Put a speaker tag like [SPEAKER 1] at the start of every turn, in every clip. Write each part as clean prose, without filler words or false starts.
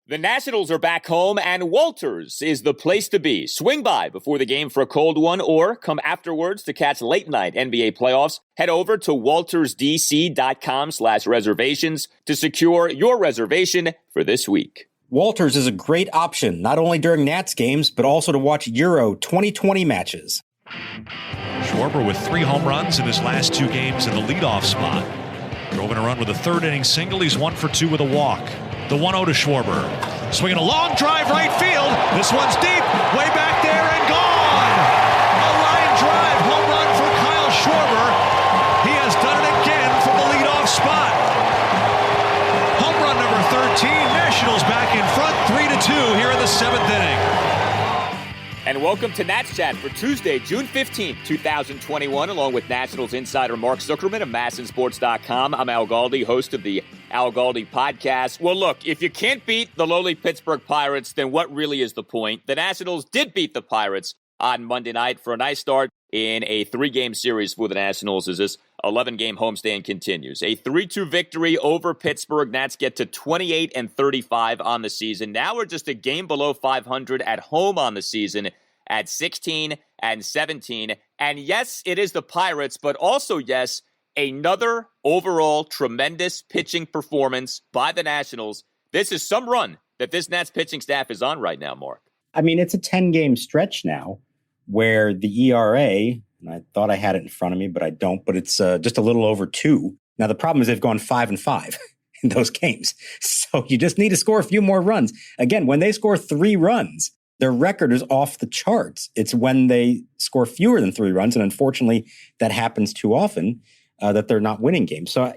[SPEAKER 1] The Nationals are back home, and Walters is the place to be. Swing by before the game for a cold one, or come afterwards to catch late-night NBA playoffs. Head over to waltersdc.com/reservations to secure your reservation for this week.
[SPEAKER 2] Walters is a great option, not only during Nats games, but also to watch Euro 2020 matches.
[SPEAKER 3] Schwarber with 3 home runs in his last 2 games in the leadoff spot. Drove in a run with a third-inning single. He's 1 for 2 with a walk. The 1-0 to Schwarber. Swinging a long drive right field. This one's deep, way back there and gone. A line drive home run for Kyle Schwarber. He has done it again from the leadoff spot. Home run number 13. Nationals back in front, 3-2 here in the 7th inning.
[SPEAKER 1] And welcome to Nats Chat for Tuesday, June 15th, 2021, along with Nationals insider Mark Zuckerman of MASNsports.com. I'm Al Galdi, host of the Al Galdi podcast. Well, look, if you can't beat the lowly Pittsburgh Pirates, then what really is the point? The Nationals did beat the Pirates on Monday night for a nice start in a 3-game series for the Nationals as this 11-game homestand continues. A 3-2 victory over Pittsburgh. Nats get to 28-35 on the season. Now we're just a game below 500 at home on the season at 16-17. And yes, it is the Pirates, but also, yes, another overall tremendous pitching performance by the Nationals. This is some run that this Nats pitching staff is on right now, Mark.
[SPEAKER 2] I mean, it's a 10-game stretch now where the ERA, and I thought I had it in front of me, but I don't, but it's just a little over 2. Now, the problem is they've gone 5-5 in those games. So you just need to score a few more runs. Again, when they score 3 runs, their record is off the charts. It's when they score fewer than 3 runs, and unfortunately, that happens too often, that they're not winning games. So,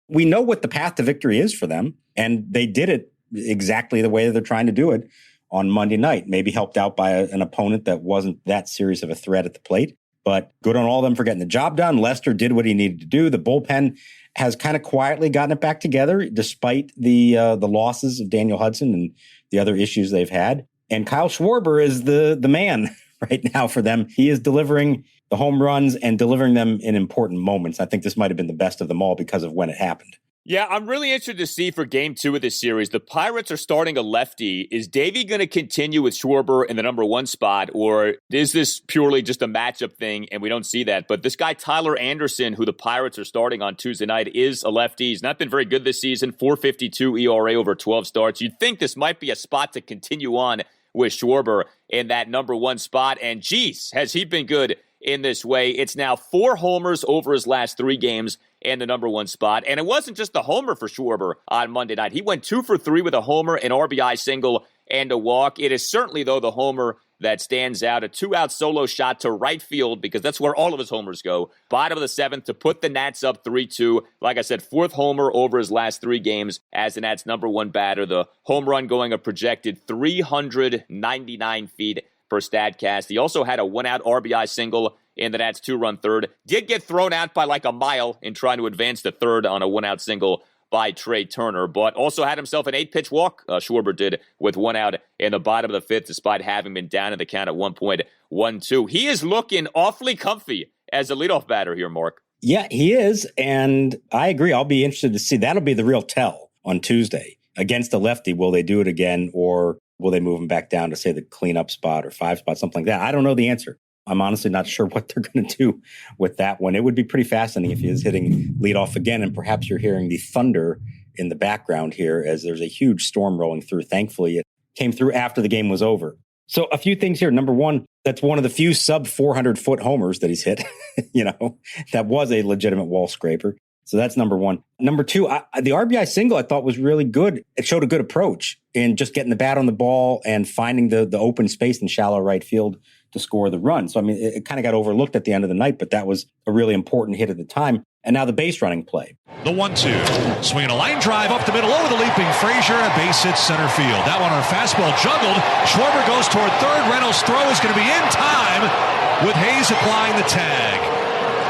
[SPEAKER 2] we know what the path to victory is for them, and they did it exactly the way that they're trying to do it on Monday night, maybe helped out by an opponent that wasn't that serious of a threat at the plate. But good on all of them for getting the job done. Lester did what he needed to do. The bullpen has kind of quietly gotten it back together, despite the losses of Daniel Hudson and the other issues they've had. And Kyle Schwarber is the man right now for them. He is delivering the home runs and delivering them in important moments. I think this might have been the best of them all because of when it happened.
[SPEAKER 1] Yeah, I'm really interested to see for game 2 of this series. The Pirates are starting a lefty. Is Davey going to continue with Schwarber in the number 1 spot, or is this purely just a matchup thing and we don't see that? But this guy, Tyler Anderson, who the Pirates are starting on Tuesday night, is a lefty. He's not been very good this season, 4.52 ERA over 12 starts. You'd think this might be a spot to continue on with Schwarber in that number 1 spot. And geez, has he been good in this way. It's now 4 homers over his last 3 games in the number 1 spot. And it wasn't just the homer for Schwarber on Monday night. He went 2 for 3 with a homer, an RBI single, and a walk. It is certainly, though, the homer that stands out. A 2-out solo shot to right field, because that's where all of his homers go. Bottom of the 7th to put the Nats up 3-2. Like I said, 4th homer over his last 3 games as the Nats' number 1 batter. The home run going a projected 399 feet per StatCast. He also had a 1-out RBI single in the Nats' 2-run third. Did get thrown out by like a mile in trying to advance to third on a 1-out single by Trey Turner, but also had himself an 8-pitch walk, Schwarber did, with 1 out in the bottom of the 5th, despite having been down in the count at 1.12. He is looking awfully comfy as a leadoff batter here, Mark.
[SPEAKER 2] Yeah, he is, and I agree. I'll be interested to see. That'll be the real tell on Tuesday. Against the lefty, will they do it again, or will they move him back down to, say, the cleanup spot or 5 spot, something like that? I don't know the answer. I'm honestly not sure what they're going to do with that one. It would be pretty fascinating if he is hitting leadoff again, and perhaps you're hearing the thunder in the background here as there's a huge storm rolling through. Thankfully, it came through after the game was over. So a few things here. Number 1, that's one of the few sub 400-foot homers that he's hit. That was a legitimate wall scraper. So that's number 1. Number 2, the RBI single I thought was really good. It showed a good approach in just getting the bat on the ball and finding the open space in shallow right field to score the run. So, I mean, it kind of got overlooked at the end of the night, but that was a really important hit at the time. And now the base running play.
[SPEAKER 3] The 1-2. Swinging a line drive up the middle over the leaping Frazier, and a base hit center field. That one on a fastball juggled. Schwarber goes toward third. Reynolds' throw is going to be in time with Hayes applying the tag.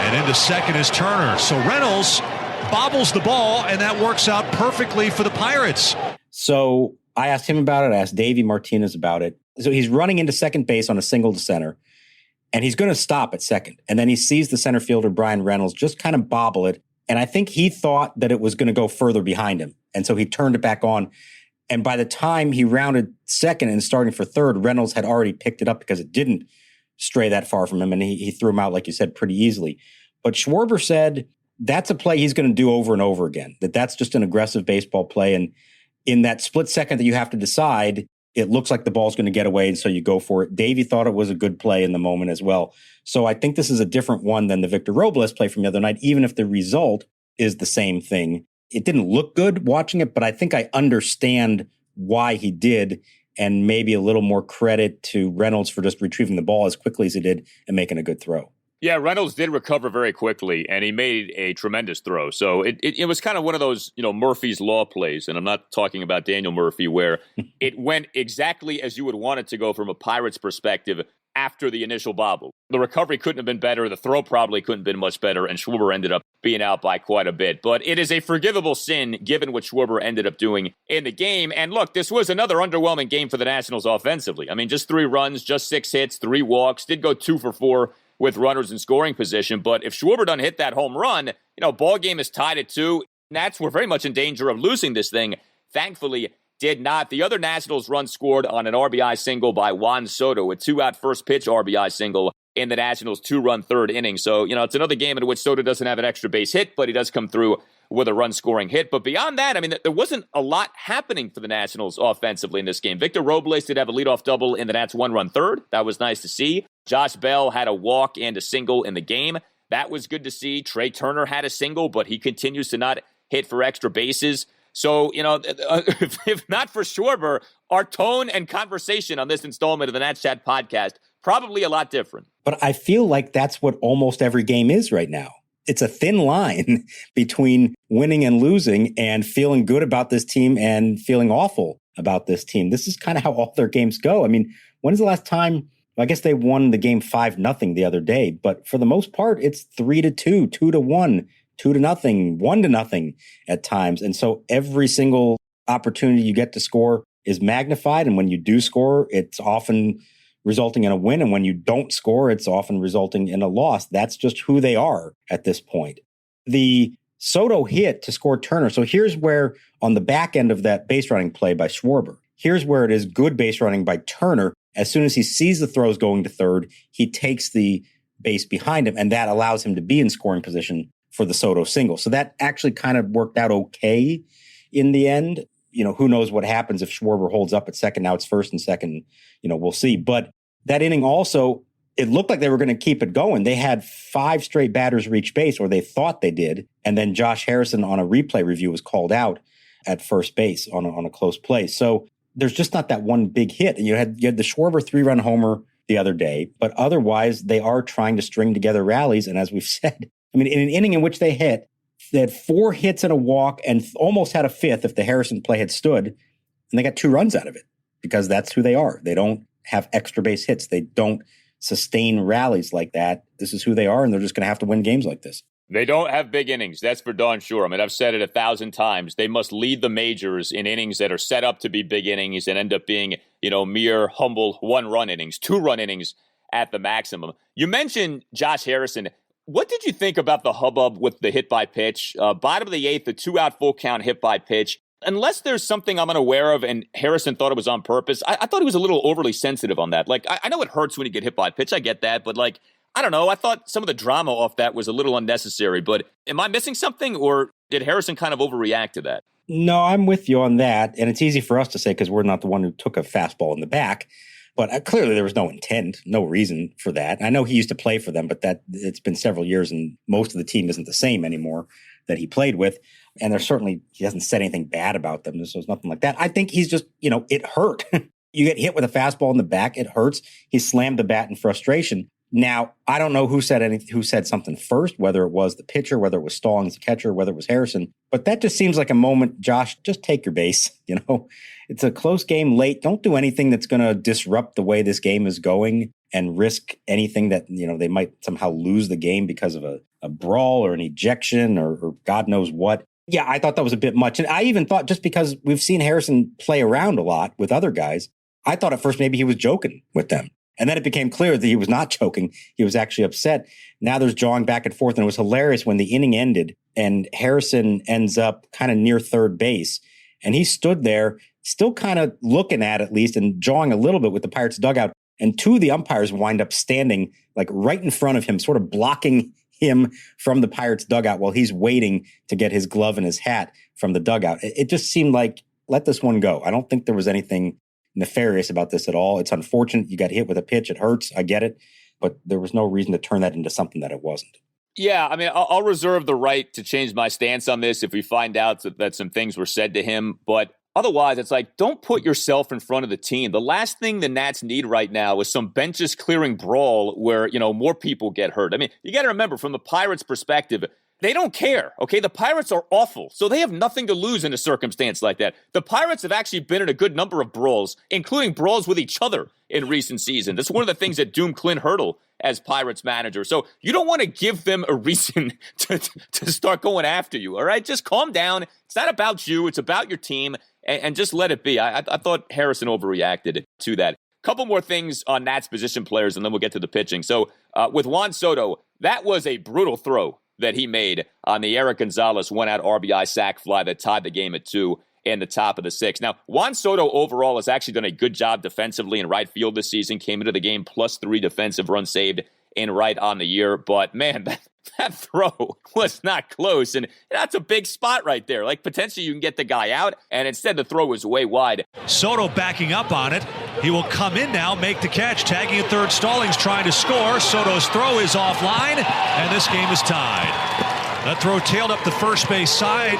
[SPEAKER 3] And into second is Turner. So Reynolds bobbles the ball, and that works out perfectly for the Pirates.
[SPEAKER 2] So I asked him about it. I asked Davey Martinez about it. So he's running into second base on a single to center, and he's going to stop at second. And then he sees the center fielder, Brian Reynolds, just kind of bobble it. And I think he thought that it was going to go further behind him. And so he turned it back on. And by the time he rounded second and starting for third, Reynolds had already picked it up because it didn't stray that far from him. And he threw him out, like you said, pretty easily. But Schwarber said that's a play he's going to do over and over again, that's just an aggressive baseball play. And in that split second that you have to decide, it looks like the ball's going to get away, and so you go for it. Davey thought it was a good play in the moment as well. So I think this is a different one than the Victor Robles play from the other night, even if the result is the same thing. It didn't look good watching it, but I think I understand why he did, and maybe a little more credit to Reynolds for just retrieving the ball as quickly as he did and making a good throw.
[SPEAKER 1] Yeah, Reynolds did recover very quickly, and he made a tremendous throw. So it was kind of one of those, Murphy's Law plays, and I'm not talking about Daniel Murphy, where it went exactly as you would want it to go from a Pirates perspective after the initial bobble. The recovery couldn't have been better. The throw probably couldn't have been much better, and Schwarber ended up being out by quite a bit. But it is a forgivable sin, given what Schwarber ended up doing in the game. And look, this was another underwhelming game for the Nationals offensively. I mean, just 3 runs, just 6 hits, 3 walks, did go 2 for 4 with runners in scoring position. But if Schwarber doesn't hit that home run, ball game is tied at 2. Nats were very much in danger of losing this thing. Thankfully, did not. The other Nationals run scored on an RBI single by Juan Soto, a 2-out first pitch RBI single in the Nationals' 2-run third inning. So, it's another game in which Soto doesn't have an extra base hit, but he does come through with a run-scoring hit. But beyond that, I mean, there wasn't a lot happening for the Nationals offensively in this game. Victor Robles did have a leadoff double in the Nats' 1-run third. That was nice to see. Josh Bell had a walk and a single in the game. That was good to see. Trey Turner had a single, but he continues to not hit for extra bases. So, if not for Schwarber, our tone and conversation on this installment of the Nats Chat podcast, probably a lot different.
[SPEAKER 2] But I feel like that's what almost every game is right now. It's a thin line between winning and losing and feeling good about this team and feeling awful about this team. This is kind of how all their games go. I mean, when is the last time? I guess they won the game 5-0 the other day, but for the most part, it's 3-2, 2-1. 2-0, 1-0 at times. And so every single opportunity you get to score is magnified. And when you do score, it's often resulting in a win. And when you don't score, it's often resulting in a loss. That's just who they are at this point. The Soto hit to score Turner. So here's where, on the back end of that base running play by Schwarber, here's where it is good base running by Turner. As soon as he sees the throws going to third, he takes the base behind him, and that allows him to be in scoring position for the Soto single. So that actually kind of worked out okay in the end. Who knows what happens if Schwarber holds up at second. Now it's first and second, we'll see. But that inning also, it looked like they were going to keep it going. They had 5 straight batters reach base, or they thought they did. And then Josh Harrison on a replay review was called out at first base on a close play. So there's just not that one big hit. And you had the Schwarber 3-run homer the other day, but otherwise they are trying to string together rallies. And as we've said, I mean, in an inning in which they had 4 hits and a walk and almost had a 5th if the Harrison play had stood, and they got 2 runs out of it because that's who they are. They don't have extra base hits. They don't sustain rallies like that. This is who they are, and they're just going to have to win games like this.
[SPEAKER 1] They don't have big innings. That's for darn sure. I mean, I've said it 1,000 times. They must lead the majors in innings that are set up to be big innings and end up being, mere humble 1-run innings, 2-run innings at the maximum. You mentioned Josh Harrison. What did you think about the hubbub with the hit by pitch? Bottom of the 8th, the 2-out full count hit by pitch. Unless there's something I'm unaware of and Harrison thought it was on purpose, I thought he was a little overly sensitive on that. Like, I know it hurts when you get hit by pitch. I get that. But, I don't know. I thought some of the drama off that was a little unnecessary. But am I missing something, or did Harrison kind of overreact to that?
[SPEAKER 2] No, I'm with you on that. And it's easy for us to say because we're not the one who took a fastball in the back. But clearly there was no intent, no reason for that. I know he used to play for them, but it's been several years and most of the team isn't the same anymore that he played with. And he hasn't said anything bad about them. So there's nothing like that. I think he's just, it hurt. You get hit with a fastball in the back, it hurts. He slammed the bat in frustration. Now, I don't know who said something first, whether it was the pitcher, whether it was Stallings, the catcher, whether it was Harrison. But that just seems like a moment, Josh, just take your base. It's a close game late. Don't do anything that's going to disrupt the way this game is going and risk anything that, they might somehow lose the game because of a brawl or an ejection or God knows what. Yeah, I thought that was a bit much. And I even thought, just because we've seen Harrison play around a lot with other guys, I thought at first maybe he was joking with them. And then it became clear that he was not joking. He was actually upset. Now there's jawing back and forth. And it was hilarious when the inning ended and Harrison ends up kind of near third base. And he stood there still kind of looking at least and jawing a little bit with the Pirates dugout. And two of the umpires wind up standing like right in front of him, sort of blocking him from the Pirates dugout while he's waiting to get his glove and his hat from the dugout. It just seemed like, let this one go. I don't think there was anything nefarious about this at all. It's unfortunate you got hit with a pitch. It hurts. I get it. But there was no reason to turn that into something that it wasn't.
[SPEAKER 1] Yeah, I mean, I'll reserve the right to change my stance on this if we find out that some things were said to him. But otherwise, it's like, don't put yourself in front of the team. The last thing the Nats need right now is some benches clearing brawl where, more people get hurt. I mean, you got to remember, from the Pirates' perspective, they don't care, okay? The Pirates are awful, so they have nothing to lose in a circumstance like that. The Pirates have actually been in a good number of brawls, including brawls with each other in recent seasons. That's one of the things that doomed Clint Hurdle as Pirates manager. So you don't want to give them a reason to start going after you, all right? Just calm down. It's not about you. It's about your team, and just let it be. I thought Harrison overreacted to that. Couple more things on Nats position players, and then we'll get to the pitching. So with Juan Soto, that was a brutal throw that he made on the Eric Gonzalez one-out RBI sac fly that tied the game at 2 in the top of the 6th. Now, Juan Soto overall has actually done a good job defensively in right field this season, came into the game +3 defensive runs saved in right on the year. But, man, that throw was not close, and that's a big spot right there. Like, potentially you can get the guy out, and instead the throw was way wide.
[SPEAKER 3] Soto backing up on it. He will come in now, make the catch, tagging at third. Stallings trying to score. Soto's throw is offline, and this game is tied. That throw tailed up the first base side.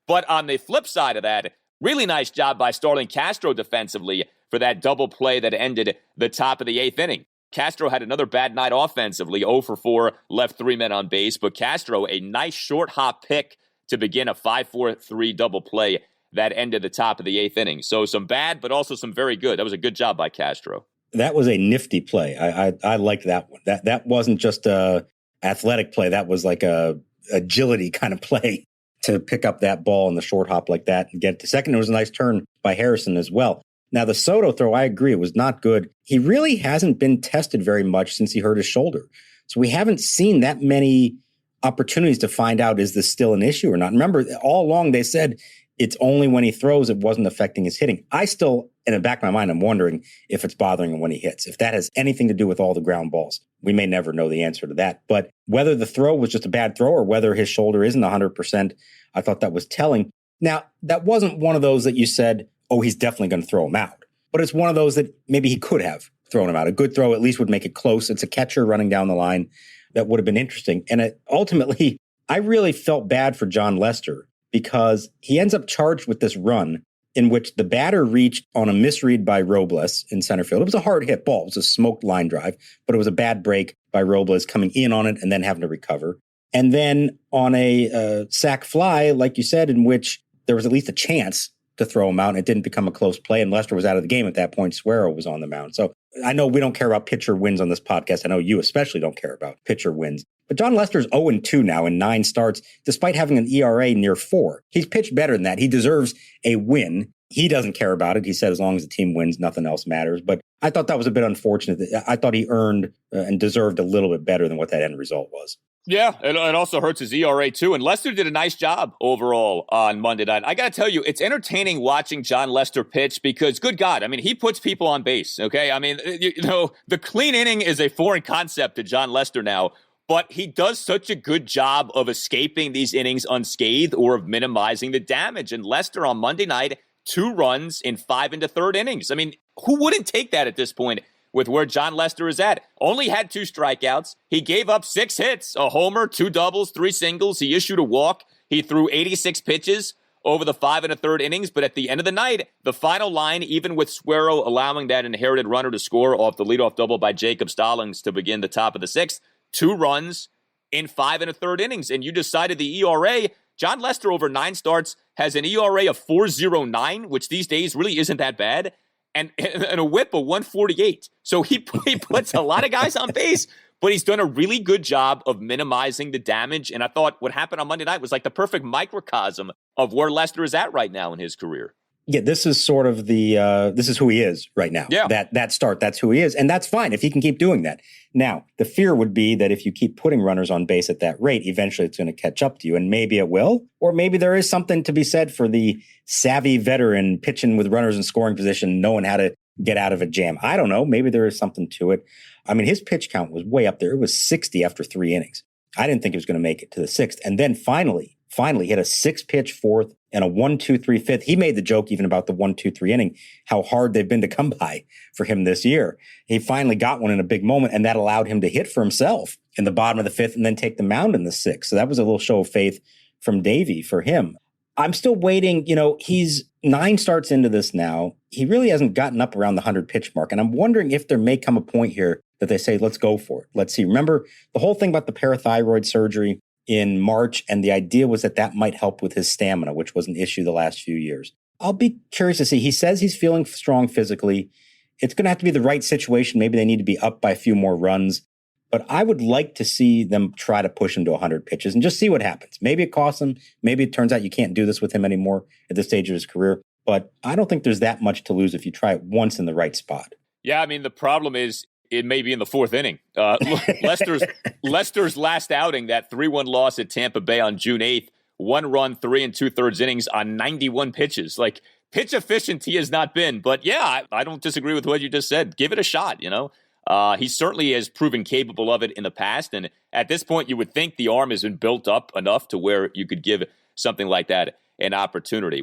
[SPEAKER 1] But on the flip side of that, really nice job by Starlin Castro defensively for that double play that ended the top of the 8th inning. Castro had another bad night offensively, 0 for 4, left 3 men on base. But Castro, a nice short hop pick to begin a 5-4-3 double play that ended the top of the 8th inning. So some bad, but also some very good. That was a good job by Castro.
[SPEAKER 2] That was a nifty play. I liked that one. That wasn't just a athletic play. That was like a agility kind of play to pick up that ball in the short hop like that and get it to second. It was a nice turn by Harrison as well. Now, the Soto throw, I agree, it was not good. He really hasn't been tested very much since he hurt his shoulder. So we haven't seen that many opportunities to find out, is this still an issue or not? Remember, all along they said it's only when he throws it wasn't affecting his hitting. I still, in the back of my mind, I'm wondering if it's bothering him when he hits, if that has anything to do with all the ground balls. We may never know the answer to that. But whether the throw was just a bad throw or whether his shoulder isn't 100%, I thought that was telling. Now, that wasn't one of those that you said, oh, he's definitely going to throw him out. But it's one of those that maybe he could have thrown him out. A good throw at least would make it close. It's a catcher running down the line. That would have been interesting. And ultimately, I really felt bad for Jon Lester because he ends up charged with this run in which the batter reached on a misread by Robles in center field. It was a hard hit ball. It was a smoked line drive, but it was a bad break by Robles coming in on it and then having to recover. And then on a sac fly, like you said, in which there was at least a chance to throw him out, and it didn't become a close play, and Lester was out of the game at that point. Schwarber was on the mound. So I know we don't care about pitcher wins on this podcast. I know you especially don't care about pitcher wins. But Jon Lester's 0-2 now in 9 starts, despite having an ERA near 4. He's pitched better than that. He deserves a win. He doesn't care about it. He said as long as the team wins, nothing else matters. But I thought that was a bit unfortunate. I thought he earned and deserved a little bit better than what that end result was.
[SPEAKER 1] Yeah, it also hurts his ERA too. And Lester did a nice job overall on Monday night. I got to tell you, it's entertaining watching Jon Lester pitch because, good God, I mean, he puts people on base, okay? I mean, the clean inning is a foreign concept to Jon Lester now, but he does such a good job of escaping these innings unscathed or of minimizing the damage. And Lester on Monday night, 2 runs in 5 1/3 innings. I mean, who wouldn't take that at this point? With where Jon Lester is at. Only had 2 strikeouts. He gave up 6 hits, a homer, 2 doubles, 3 singles. He issued a walk. He threw 86 pitches over the 5 1/3 innings. But at the end of the night, the final line, even with Schwarber allowing that inherited runner to score off the leadoff double by Jacob Stallings to begin the top of the 6th, 2 runs in 5 1/3 innings. And you decided the ERA. Jon Lester over 9 starts has an ERA of 4.09, which these days really isn't that bad. And a whip of 148. So he puts a lot of guys on base, but he's done a really good job of minimizing the damage. And I thought what happened on Monday night was like the perfect microcosm of where Lester is at right now in his career.
[SPEAKER 2] Yeah, this is sort of this is who he is right now.
[SPEAKER 1] Yeah.
[SPEAKER 2] That's who he is. And that's fine if he can keep doing that. Now, the fear would be that if you keep putting runners on base at that rate, eventually it's going to catch up to you. And maybe it will, or maybe there is something to be said for the savvy veteran pitching with runners in scoring position, knowing how to get out of a jam. I don't know. Maybe there is something to it. I mean, his pitch count was way up there. It was 60 after 3 innings. I didn't think he was going to make it to the 6th. And then finally hit a 6-pitch 4th and a 1-2-3 5th. He made the joke even about the 1-2-3 inning, how hard they've been to come by for him this year. He finally got one in a big moment, and that allowed him to hit for himself in the bottom of the 5th and then take the mound in the 6th. So that was a little show of faith from Davey for him. I'm still waiting. He's 9 starts into this now. He really hasn't gotten up around the 100-pitch mark. And I'm wondering if there may come a point here that they say, let's go for it. Let's see. Remember the whole thing about the parathyroid surgery in March, and the idea was that might help with his stamina, which was an issue the last few years. I'll be curious to see. He says he's feeling strong physically. It's going to have to be the right situation. Maybe they need to be up by a few more runs. But I would like to see them try to push him to 100 pitches and just see what happens. Maybe it costs him. Maybe it turns out you can't do this with him anymore at this stage of his career. But I don't think there's that much to lose if you try it once in the right spot.
[SPEAKER 1] Yeah, I mean, the problem is it may be in the 4th inning. Lester's last outing, that 3-1 loss at Tampa Bay on June 8th, 1 run, 3 2/3 innings on 91 pitches. Like, pitch efficient he has not been. But yeah, I don't disagree with what you just said. Give it a shot, He certainly has proven capable of it in the past. And at this point, you would think the arm has been built up enough to where you could give something like that an opportunity.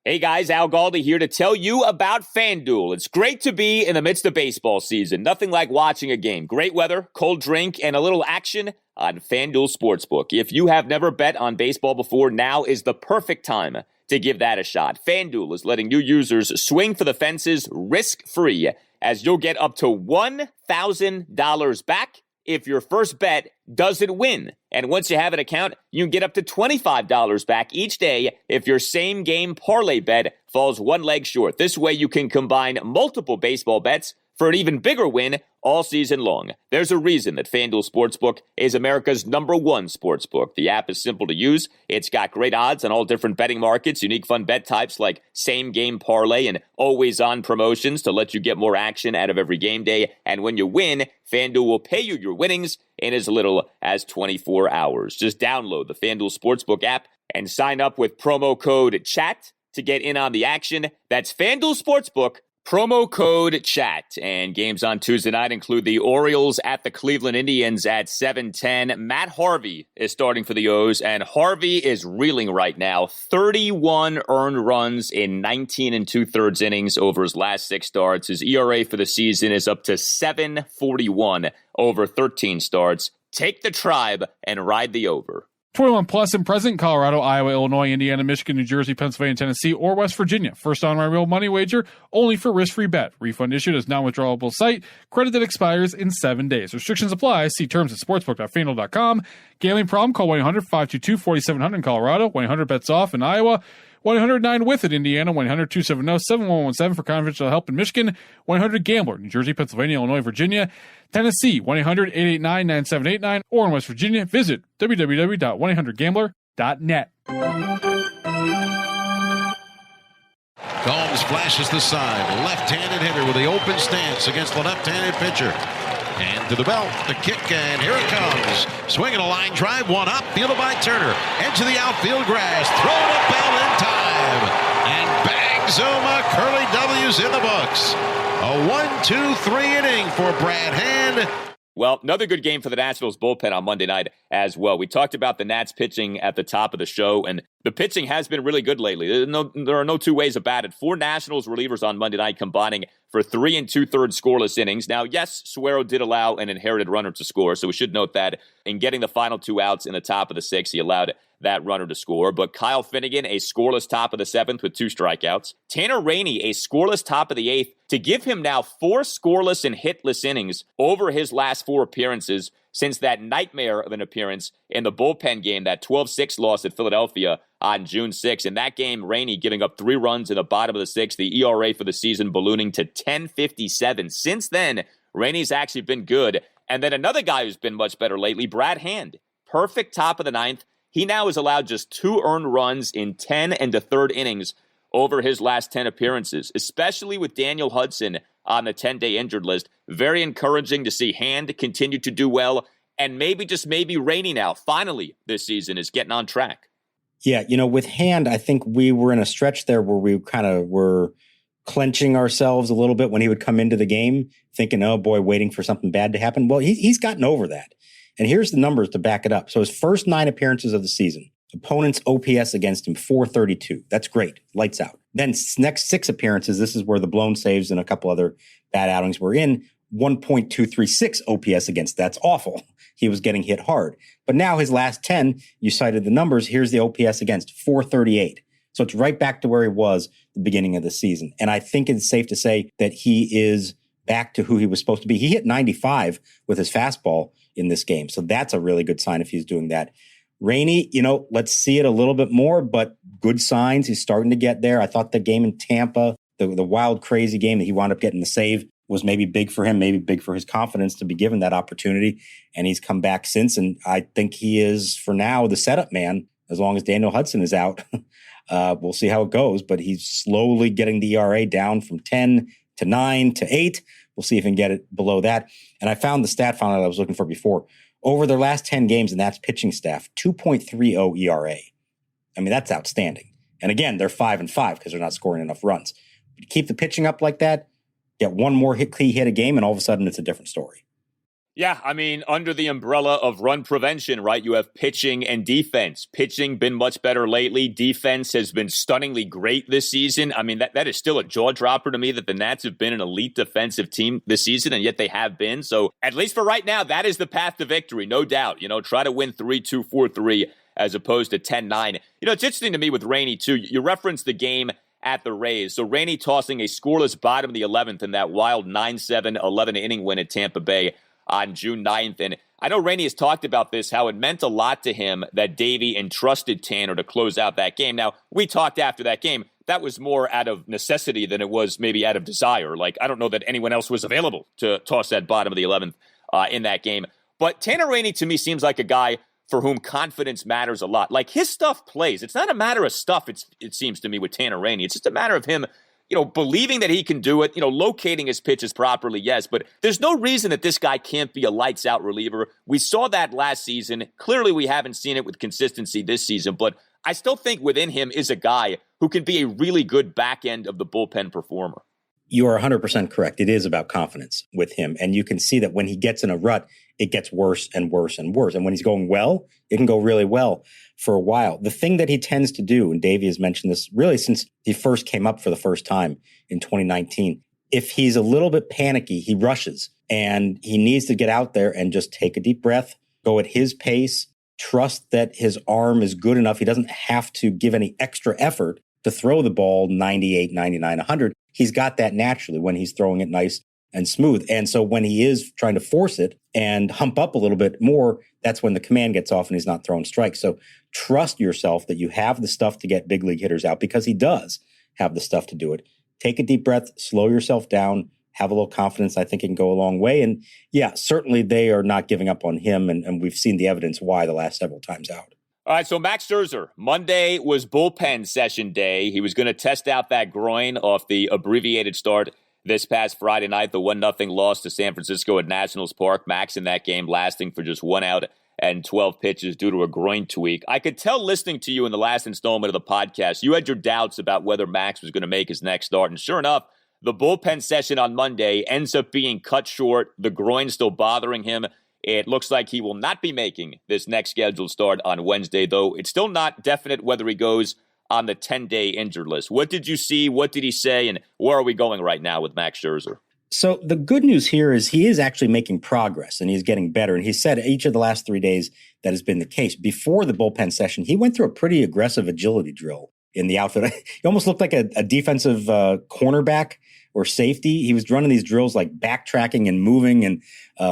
[SPEAKER 1] Hey guys, Al Galdi here to tell you about FanDuel. It's great to be in the midst of baseball season. Nothing like watching a game. Great weather, cold drink, and a little action on FanDuel Sportsbook. If you have never bet on baseball before, now is the perfect time to give that a shot. FanDuel is letting new users swing for the fences risk-free, as you'll get up to $1,000 back if your first bet doesn't win. And once you have an account, you can get up to $25 back each day if your same game parlay bet falls one leg short. This way you can combine multiple baseball bets for an even bigger win all season long. There's a reason that FanDuel Sportsbook is America's #1 sportsbook. The app is simple to use. It's got great odds on all different betting markets, unique fun bet types like same-game parlay and always-on promotions to let you get more action out of every game day. And when you win, FanDuel will pay you your winnings in as little as 24 hours. Just download the FanDuel Sportsbook app and sign up with promo code CHAT to get in on the action. That's FanDuel Sportsbook. Promo code CHAT. And games on Tuesday night include the Orioles at the Cleveland Indians at 7:10. Matt Harvey is starting for the O's, and Harvey is reeling right now. 31 earned runs in 19 2/3 innings over his last 6 starts. His ERA for the season is up to 7.41 over 13 starts. Take the tribe and ride the over.
[SPEAKER 4] 21 plus and present, Colorado, Iowa, Illinois, Indiana, Michigan, New Jersey, Pennsylvania, Tennessee, or West Virginia. First on my real money wager, only for risk-free bet. Refund issued as non-withdrawable site. Credit that expires in 7 days. Restrictions apply. See terms at sportsbook.fanduel.com. Gambling problem? Call 1-800-522-4700 in Colorado. 1-800-BETS-OFF in Iowa. 1-800-9-WITH in Indiana, 1-800-270-7117 for confidential help in Michigan, 1-800-GAMBLER, New Jersey, Pennsylvania, Illinois, Virginia, Tennessee, 1-800-889-9789, or in West Virginia, visit www.1800gambler.net.
[SPEAKER 5] Gomes flashes the side, left-handed hitter with the open stance against the left-handed pitcher. And to the belt, the kick, and here it comes. Swinging a line drive, one up, fielded by Turner. Edge of the outfield grass, thrown to Bell in time. And bang, Zoma, Curly W's in the books. A 1-2-3 inning for Brad Hand.
[SPEAKER 1] Well, another good game for the Nationals bullpen on Monday night as well. We talked about the Nats pitching at the top of the show, and the pitching has been really good lately. There are no two ways about it. 4 Nationals relievers on Monday night combining for 3 2/3 scoreless innings. Now, yes, Suero did allow an inherited runner to score, so we should note that in getting the final 2 outs in the top of the 6th, he allowed that runner to score. But Kyle Finnegan, a scoreless top of the 7th with 2 strikeouts. Tanner Rainey, a scoreless top of the 8th, to give him now 4 scoreless and hitless innings over his last 4 appearances since that nightmare of an appearance in the bullpen game, that 12-6 loss at Philadelphia on June 6th. In that game, Rainey giving up 3 runs in the bottom of the 6th, the ERA for the season ballooning to 10.57. Since then, Rainey's actually been good. And then another guy who's been much better lately, Brad Hand. Perfect top of the 9th. he now has allowed just 2 earned runs in 10 and a third innings over his last 10 appearances, especially with Daniel Hudson on the 10-day injured list. Very encouraging to see Hand continue to do well, and maybe Rainey now, finally, this season is getting on track.
[SPEAKER 2] Yeah, with Hand, I think we were in a stretch there where we kind of were clenching ourselves a little bit when he would come into the game, thinking, oh boy, waiting for something bad to happen. Well, he's gotten over that. And here's the numbers to back it up. So his first 9 appearances of the season, opponent's OPS against him, 432. That's great. Lights out. Then next 6 appearances, this is where the blown saves and a couple other bad outings were in, 1.236 OPS against. That's awful. He was getting hit hard. But now his last 10, you cited the numbers, here's the OPS against, 438. So it's right back to where he was the beginning of the season. And I think it's safe to say that he is back to who he was supposed to be. He hit 95 with his fastball in this game. So that's a really good sign if he's doing that. Rainey, let's see it a little bit more, but good signs. He's starting to get there. I thought the game in Tampa, the wild, crazy game that he wound up getting the save, was maybe big for him, maybe big for his confidence to be given that opportunity. And he's come back since. And I think he is, for now, the setup man, as long as Daniel Hudson is out. We'll see how it goes, but he's slowly getting the ERA down from 10 to 9 to 8. We'll see if he can get it below that. And I found the stat file that I was looking for before. Over their last 10 games, and that's pitching staff, 2.30 ERA. I mean, that's outstanding. And again, they're 5-5 because they're not scoring enough runs. But keep the pitching up like that, get one more key hit a game, and all of a sudden it's a different story.
[SPEAKER 1] Yeah, I mean, under the umbrella of run prevention, right, you have pitching and defense. Pitching been much better lately. Defense has been stunningly great this season. I mean, that is still a jaw-dropper to me that the Nats have been an elite defensive team this season, and yet they have been. So at least for right now, that is the path to victory, no doubt. Try to win 3-2, 4-3 as opposed to 10-9. It's interesting to me with Rainey, too. You referenced the game at the Rays. So Rainey tossing a scoreless bottom of the 11th in that wild 9-7, 11-inning win at Tampa Bay on June 9th. And I know Rainey has talked about this, how it meant a lot to him that Davey entrusted Tanner to close out that game. Now, we talked after that game. That was more out of necessity than it was maybe out of desire. Like, I don't know that anyone else was available to toss that bottom of the 11th in that game. But Tanner Rainey, to me, seems like a guy for whom confidence matters a lot. Like, his stuff plays. It's not a matter of stuff, it seems to me, with Tanner Rainey. It's just a matter of him believing that he can do it, locating his pitches properly, yes, but there's no reason that this guy can't be a lights-out reliever. We saw that last season. Clearly, we haven't seen it with consistency this season, but I still think within him is a guy who can be a really good back end of the bullpen performer.
[SPEAKER 2] You are 100% correct. It is about confidence with him, and you can see that when he gets in a rut, it gets worse and worse and worse. And when he's going well, it can go really well for a while. The thing that he tends to do, and Davey has mentioned this really since he first came up for the first time in 2019, if he's a little bit panicky, he rushes, and he needs to get out there and just take a deep breath, go at his pace, trust that his arm is good enough. He doesn't have to give any extra effort to throw the ball 98, 99, 100. He's got that naturally when he's throwing it nice and smooth. And so when he is trying to force it and hump up a little bit more, that's when the command gets off and he's not throwing strikes. So trust yourself that you have the stuff to get big league hitters out, because he does have the stuff to do it. Take a deep breath, slow yourself down, have a little confidence. I think it can go a long way. And yeah, certainly they are not giving up on him. And we've seen the evidence why the last several times out.
[SPEAKER 1] All right, so Max Scherzer, Monday was bullpen session day. He was going to test out that groin off the abbreviated start this past Friday night, the 1-0 loss to San Francisco at Nationals Park. Max in that game lasting for just 1 out and 12 pitches due to a groin tweak. I could tell listening to you in the last installment of the podcast, you had your doubts about whether Max was going to make his next start. And sure enough, the bullpen session on Monday ends up being cut short. The groin still bothering him. It looks like he will not be making this next scheduled start on Wednesday, though it's still not definite whether he goes on the 10-day injured list. What did you see? What did he say? And where are we going right now with Max Scherzer?
[SPEAKER 2] So the good news here is he is actually making progress and he's getting better. And he said each of the last 3 days that has been the case. Before the bullpen session, he went through a pretty aggressive agility drill in the outfield. He almost looked like a defensive cornerback or safety. He was running these drills like backtracking and moving and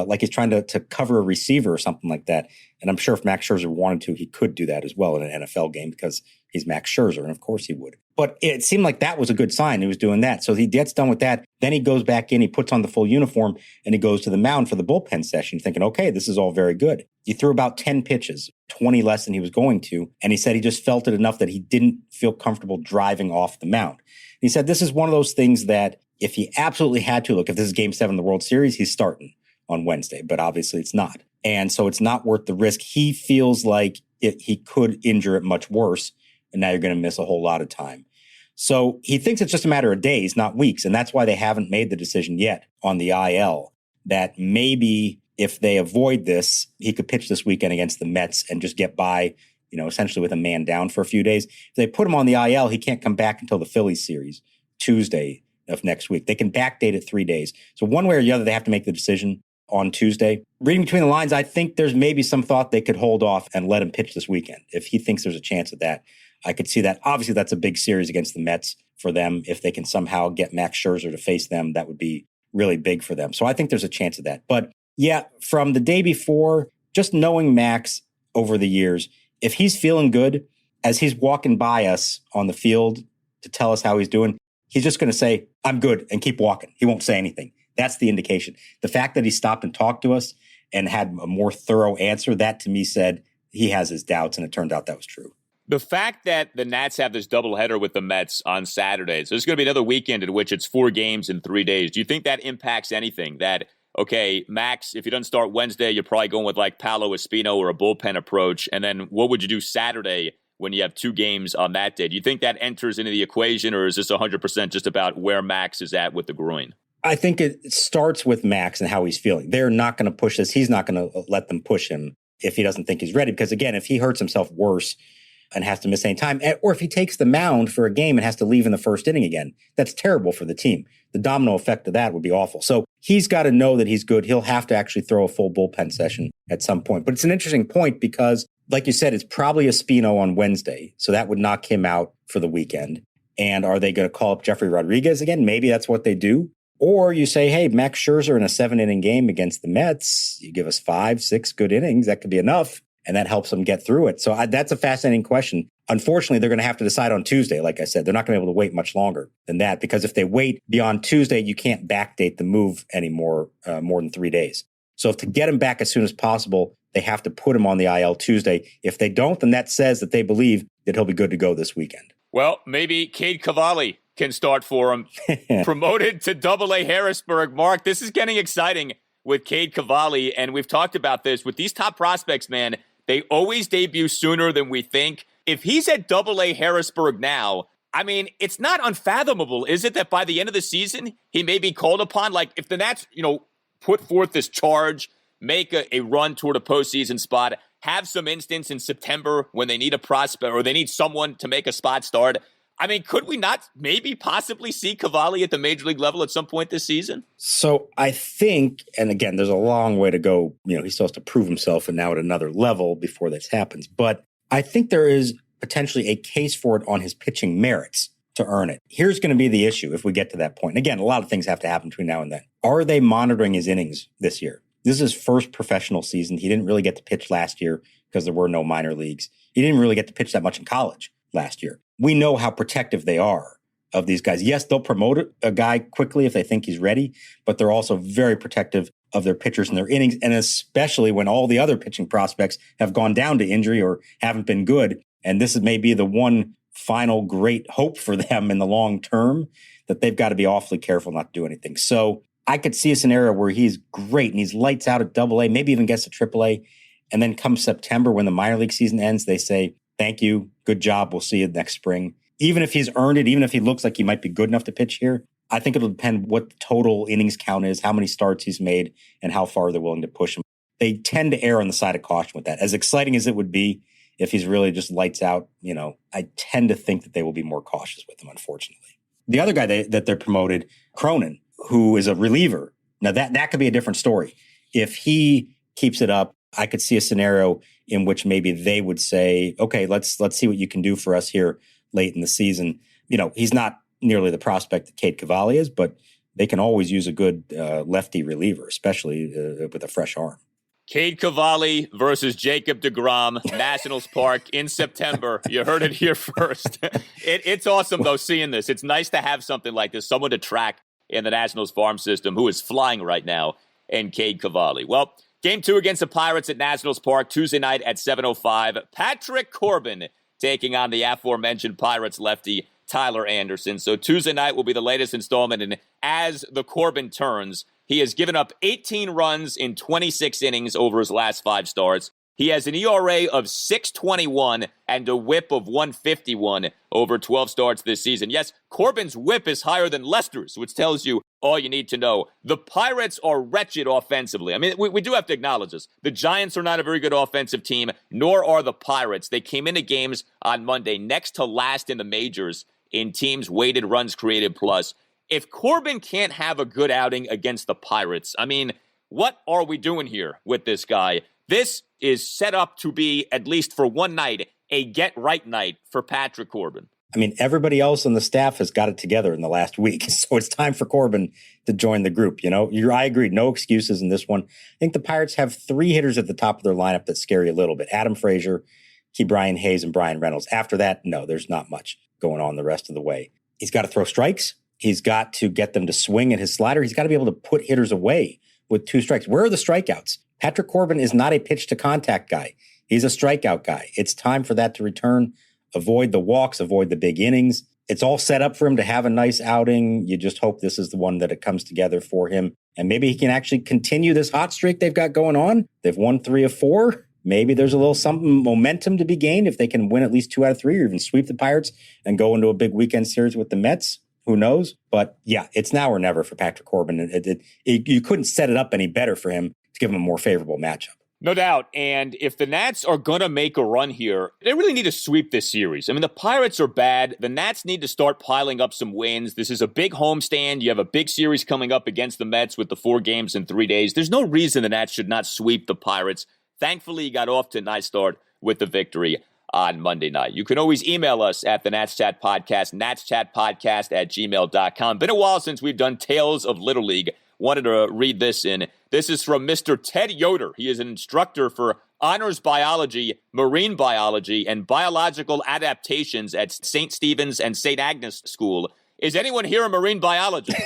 [SPEAKER 2] like he's trying to cover a receiver or something like that. And I'm sure if Max Scherzer wanted to, he could do that as well in an NFL game because he's Max Scherzer, and of course he would. But it seemed like that was a good sign. He was doing that. So he gets done with that. Then he goes back in, he puts on the full uniform, and he goes to the mound for the bullpen session thinking, okay, this is all very good. He threw about 10 pitches, 20 less than he was going to. And he said he just felt it enough that he didn't feel comfortable driving off the mound. He said this is one of those things that if he absolutely had to, look, if this is Game 7 of the World Series, he's starting on Wednesday, but obviously it's not. And so it's not worth the risk. He feels like he could injure it much worse, and now you're going to miss a whole lot of time. So he thinks it's just a matter of days, not weeks. And that's why they haven't made the decision yet on the IL, that maybe if they avoid this, he could pitch this weekend against the Mets and just get by, essentially with a man down for a few days. If they put him on the IL, he can't come back until the Phillies series, Tuesday of next week. They can backdate it 3 days. So one way or the other, they have to make the decision on Tuesday. Reading between the lines, I think there's maybe some thought they could hold off and let him pitch this weekend. If he thinks there's a chance of that, I could see that. Obviously, that's a big series against the Mets for them. If they can somehow get Max Scherzer to face them, that would be really big for them. So I think there's a chance of that. But yeah, from the day before, just knowing Max over the years, if he's feeling good, as he's walking by us on the field to tell us how he's doing, he's just going to say, I'm good, and keep walking. He won't say anything. That's the indication. The fact that he stopped and talked to us and had a more thorough answer, that to me said he has his doubts, and it turned out that was true.
[SPEAKER 1] The fact that the Nats have this doubleheader with the Mets on Saturday, so there's going to be another weekend in which it's 4 games in 3 days. Do you think that impacts anything? That, okay, Max, if he doesn't start Wednesday, you're probably going with like Paolo Espino or a bullpen approach. And then what would you do Saturday when you have 2 games on that day? Do you think that enters into the equation, or is this 100% just about where Max is at with the groin?
[SPEAKER 2] I think it starts with Max and how he's feeling. They're not going to push this. He's not going to let them push him if he doesn't think he's ready. Because again, if he hurts himself worse and has to miss any time, or if he takes the mound for a game and has to leave in the first inning again, that's terrible for the team. The domino effect of that would be awful. So he's got to know that he's good. He'll have to actually throw a full bullpen session at some point. But it's an interesting point because, like you said, it's probably Espino on Wednesday. So that would knock him out for the weekend. And are they going to call up Jeffrey Rodriguez again? Maybe that's what they do. Or you say, hey, Max Scherzer in a 7-inning game against the Mets, you give us 5, 6 good innings. That could be enough. And that helps them get through it. So that's a fascinating question. Unfortunately, they're going to have to decide on Tuesday. Like I said, they're not going to be able to wait much longer than that, because if they wait beyond Tuesday, you can't backdate the move anymore, more than 3 days. So if to get him back as soon as possible, they have to put him on the IL Tuesday. If they don't, then that says that they believe that he'll be good to go this weekend.
[SPEAKER 1] Well, maybe Cade Cavalli can start for him. Promoted to AA Harrisburg. Mark, this is getting exciting with Cade Cavalli, and we've talked about this. With these top prospects, man, they always debut sooner than we think. If he's at AA Harrisburg now, I mean, it's not unfathomable, is it, that by the end of the season, he may be called upon? Like, if the Nats, put forth this charge, make a run toward a postseason spot, have some instance in September when they need a prospect or they need someone to make a spot start. I mean, could we not maybe possibly see Cavalli at the major league level at some point this season?
[SPEAKER 2] So I think, and again, there's a long way to go. He still has to prove himself and now at another level before this happens. But I think there is potentially a case for it on his pitching merits to earn it. Here's going to be the issue if we get to that point. And again, a lot of things have to happen between now and then. Are they monitoring his innings this year? This is his first professional season. He didn't really get to pitch last year because there were no minor leagues. He didn't really get to pitch that much in college last year. We know how protective they are of these guys. Yes, they'll promote a guy quickly if they think he's ready, but they're also very protective of their pitchers and their innings, and especially when all the other pitching prospects have gone down to injury or haven't been good. And this may be the one final great hope for them in the long term, that they've got to be awfully careful not to do anything. So I could see a scenario where he's great and he's lights out at AA, maybe even gets to AAA. And then come September, when the minor league season ends, they say, thank you, good job, we'll see you next spring. Even if he's earned it, even if he looks like he might be good enough to pitch here, I think it'll depend what the total innings count is, how many starts he's made, and how far they're willing to push him. They tend to err on the side of caution with that. As exciting as it would be if he's really just lights out, I tend to think that they will be more cautious with him, unfortunately. The other guy that they're promoted, Cronin, who is a reliever. Now that could be a different story. If he keeps it up, I could see a scenario in which maybe they would say, okay, let's see what you can do for us here late in the season. He's not nearly the prospect that Cade Cavalli is, but they can always use a good lefty reliever, especially with a fresh arm.
[SPEAKER 1] Cade Cavalli versus Jacob deGrom, Nationals Park in September. You heard it here first. It's awesome, though, seeing this. It's nice to have something like this, someone to track in the Nationals farm system who is flying right now, and Cade Cavalli. Well, Game 2 against the Pirates at Nationals Park, Tuesday night at 7:05. Patrick Corbin taking on the aforementioned Pirates lefty, Tyler Anderson. So Tuesday night will be the latest installment, and as the Corbin turns, he has given up 18 runs in 26 innings over his last 5 starts. He has an ERA of 6.21 and a whip of 151 over 12 starts this season. Yes, Corbin's whip is higher than Lester's, which tells you all you need to know. The Pirates are wretched offensively. I mean, we do have to acknowledge this. The Giants are not a very good offensive team, nor are the Pirates. They came into games on Monday next to last in the majors in teams weighted runs created plus. If Corbin can't have a good outing against the Pirates, I mean, what are we doing here with this guy? This is set up to be, at least for one night, a get-right night for Patrick Corbin.
[SPEAKER 2] I mean, everybody else on the staff has got it together in the last week, so it's time for Corbin to join the group. You know, I agree, no excuses in this one. I think the Pirates have 3 hitters at the top of their lineup that scare you a little bit. Adam Frazier, Brian Hayes, and Brian Reynolds. After that, no, there's not much going on the rest of the way. He's got to throw strikes. He's got to get them to swing at his slider. He's got to be able to put hitters away with 2 strikes. Where are the strikeouts? Patrick Corbin is not a pitch-to-contact guy. He's a strikeout guy. It's time for that to return. Avoid the walks, avoid the big innings. It's all set up for him to have a nice outing. You just hope this is the one that it comes together for him. And maybe he can actually continue this hot streak they've got going on. They've won 3 of 4. Maybe there's a little something momentum to be gained if they can win at least 2 out of 3 or even sweep the Pirates and go into a big weekend series with the Mets. Who knows? But yeah, it's now or never for Patrick Corbin. You couldn't set it up any better for him to give him a more favorable matchup.
[SPEAKER 1] No doubt. And if the Nats are going to make a run here, they really need to sweep this series. I mean, the Pirates are bad. The Nats need to start piling up some wins. This is a big homestand. You have a big series coming up against the Mets with the 4 games in 3 days. There's no reason the Nats should not sweep the Pirates. Thankfully, he got off to a nice start with the victory on Monday night. You can always email us at the Nats Chat Podcast, natschatpodcast@gmail.com. Been a while since we've done Tales of Little League. Wanted to read this in. This is from Mr. Ted Yoder. He is an instructor for honors biology, marine biology, and biological adaptations at St. Stephen's and St. Agnes School. Is anyone here a marine biologist?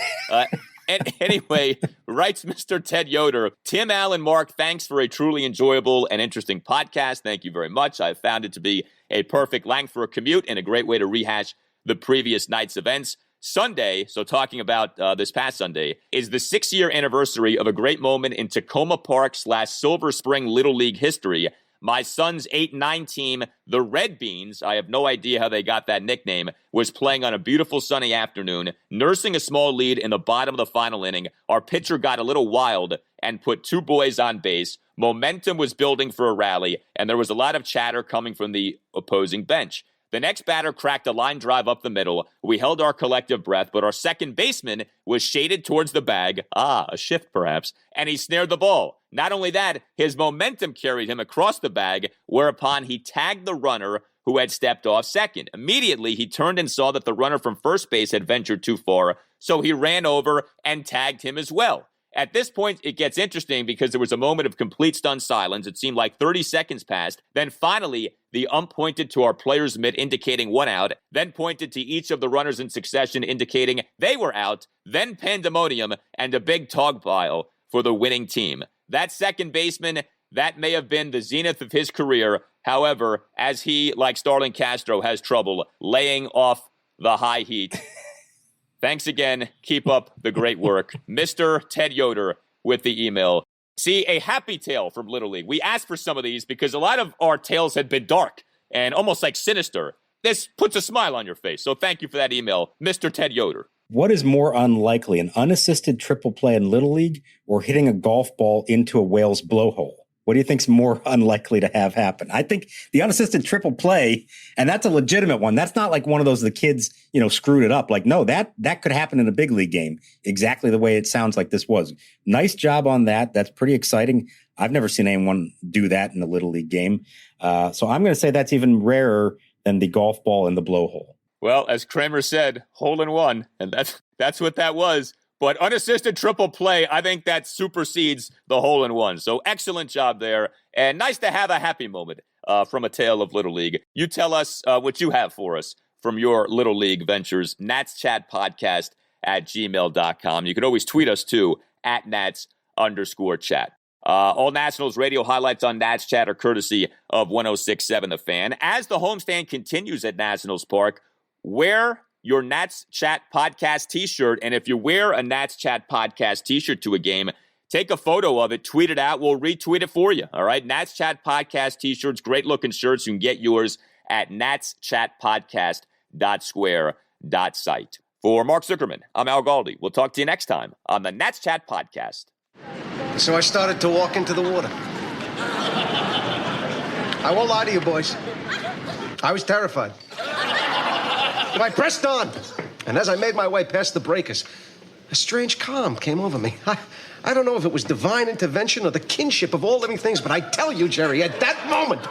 [SPEAKER 1] Anyway, writes Mr. Ted Yoder, Tim, Allen, Mark, thanks for a truly enjoyable and interesting podcast. Thank you very much. I found it to be a perfect length for a commute and a great way to rehash the previous night's events. Sunday, so talking about this past Sunday, is the 6-year anniversary of a great moment in Tacoma Park / Silver Spring Little League history. My son's 8-9 team, the Red Beans, I have no idea how they got that nickname, was playing on a beautiful sunny afternoon, nursing a small lead in the bottom of the final inning. Our pitcher got a little wild and put 2 boys on base. Momentum was building for a rally, and there was a lot of chatter coming from the opposing bench. The next batter cracked a line drive up the middle. We held our collective breath, but our second baseman was shaded towards the bag. A shift perhaps. And he snared the ball. Not only that, his momentum carried him across the bag, whereupon he tagged the runner who had stepped off second. Immediately, he turned and saw that the runner from first base had ventured too far, so he ran over and tagged him as well. At this point, it gets interesting because there was a moment of complete stunned silence. It seemed like 30 seconds passed. Then finally, the ump pointed to our player's mitt, indicating 1 out, then pointed to each of the runners in succession, indicating they were out, then pandemonium and a big tog pile for the winning team. That second baseman, that may have been the zenith of his career. However, as he, like Starlin Castro, has trouble laying off the high heat. Thanks again. Keep up the great work. Mr. Ted Yoder with the email. See, a happy tale from Little League. We asked for some of these because a lot of our tales had been dark and almost like sinister. This puts a smile on your face. So thank you for that email, Mr. Ted Yoder.
[SPEAKER 2] What is more unlikely, an unassisted triple play in Little League or hitting a golf ball into a whale's blowhole? What do you think's more unlikely to have happen? I think the unassisted triple play, and that's a legitimate one. That's not like one of those the kids, screwed it up. Like, no, that could happen in a big league game, exactly the way it sounds like this was. Nice job on that. That's pretty exciting. I've never seen anyone do that in a Little League game. So I'm going to say that's even rarer than the golf ball in the blowhole.
[SPEAKER 1] Well, as Kramer said, hole in one, and that's what that was. But unassisted triple play, I think that supersedes the hole-in-one. So excellent job there. And nice to have a happy moment from a tale of Little League. You tell us what you have for us from your Little League ventures. natschatpodcast@gmail.com. You can always tweet us, too, @nats_chat. All Nationals radio highlights on Nats Chat are courtesy of 106.7 The Fan. As the homestand continues at Nationals Park, wear your Nats Chat Podcast t-shirt. And if you wear a Nats Chat Podcast t-shirt to a game, take a photo of it, tweet it out. We'll retweet it for you. All right. Nats Chat Podcast t-shirts, great looking shirts. You can get yours at natschatpodcast.square.site. For Mark Zuckerman, I'm Al Galdi. We'll talk to you next time on the Nats Chat Podcast.
[SPEAKER 6] So I started to walk into the water. I won't lie to you, boys. I was terrified. But I pressed on. And as I made my way past the breakers, a strange calm came over me. I don't know if it was divine intervention or the kinship of all living things, but I tell you, Jerry, at that moment,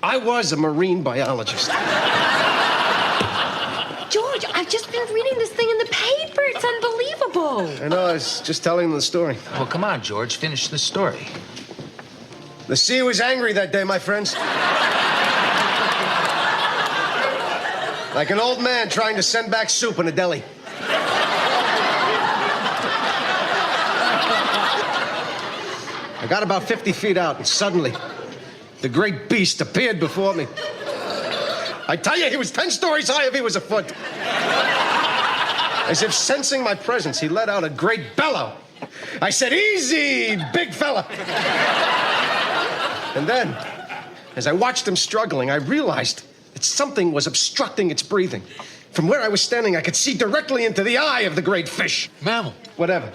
[SPEAKER 6] I was a marine biologist.
[SPEAKER 7] George, I've just been reading this thing in the paper. It's unbelievable.
[SPEAKER 6] I know, I was just telling them the story.
[SPEAKER 8] Well, come on, George, finish the story.
[SPEAKER 6] The sea was angry that day, my friends. Like an old man trying to send back soup in a deli. I got about 50 feet out, and suddenly, the great beast appeared before me. I tell you, he was 10 stories high if he was a foot. As if sensing my presence, he let out a great bellow. I said, "Easy, big fella." And then, as I watched him struggling, I realized that something was obstructing its breathing. From where I was standing, I could see directly into the eye of the great fish.
[SPEAKER 8] Mammal.
[SPEAKER 6] Whatever.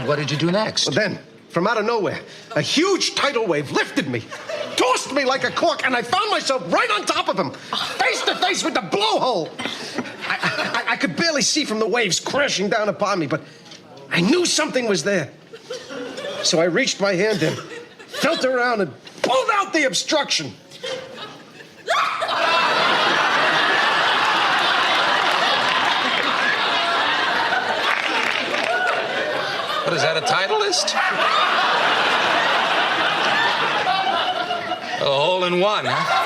[SPEAKER 8] What did you do next?
[SPEAKER 6] Well, then, from out of nowhere, a huge tidal wave lifted me, tossed me like a cork, and I found myself right on top of him, face to face with the blowhole. I could barely see from the waves crashing down upon me, but I knew something was there. So I reached my hand in, felt around, and pulled out the obstruction.
[SPEAKER 8] What is that, a Titleist? A hole in one, huh?